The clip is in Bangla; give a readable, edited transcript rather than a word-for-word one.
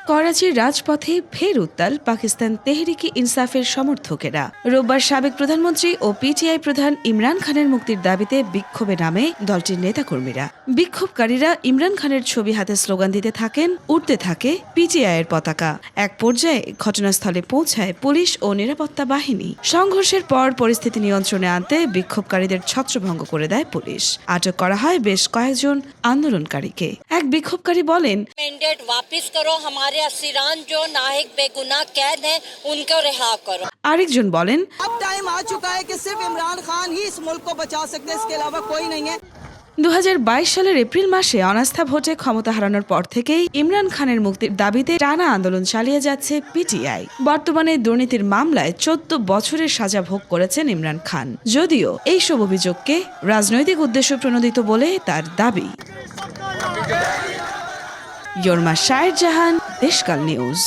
করাচির রাজপথে ফের উত্তাল পাকিস্তান তেহরিকে ইনসাফের সমর্থকেরা। রোববার সাবেক প্রধানমন্ত্রী ও পিটিআই প্রধান ইমরান খানের মুক্তির দাবিতে বিক্ষোভে নামে দলটির নেতাকর্মীরা। বিক্ষোভকারীরা ইমরান খানের ছবি হাতে স্লোগান দিতে থাকেন, উঠতে থাকে পিটিআইয়ের পতাকা। এক পর্যায়ে ঘটনাস্থলে পৌঁছায় পুলিশ ও নিরাপত্তা বাহিনী। সংঘর্ষের পর পরিস্থিতি নিয়ন্ত্রণে আনতে বিক্ষোভকারীদের ছত্রভঙ্গ করে দেয় পুলিশ। আটক করা হয় বেশ কয়েকজন আন্দোলনকারীকে। এক বিক্ষোভকারী বলেন, मैंडेट वापस करो, हमारे असीरान जो नाहिक बेगुनाह कैद हैं उनको रिहा करो। আরেকজন বলেন, अब टाइम आ चुका है कि सिर्फ इमरान खान ही इस मुल्क को बचा सकते हैं, इसके अलावा कोई नहीं है। 2022 সালের এপ্রিল মাসে অনাস্থা ভোটে ক্ষমতা হারানোর পর থেকেই ইমরান খানের মুক্তির দাবিতে টানা আন্দোলন চালিয়ে যাচ্ছে পিটিআই। বর্তমানে দুর্নীতির মামলায় 14 বছরের সাজা ভোগ করেছেন ইমরান খান। যদিও এইসব অভিযোগকে রাজনৈতিক উদ্দেশ্য প্রণোদিত বলে তার দাবি। ইয়র্মা শায়ের জাহান, দেশকাল নিউজ।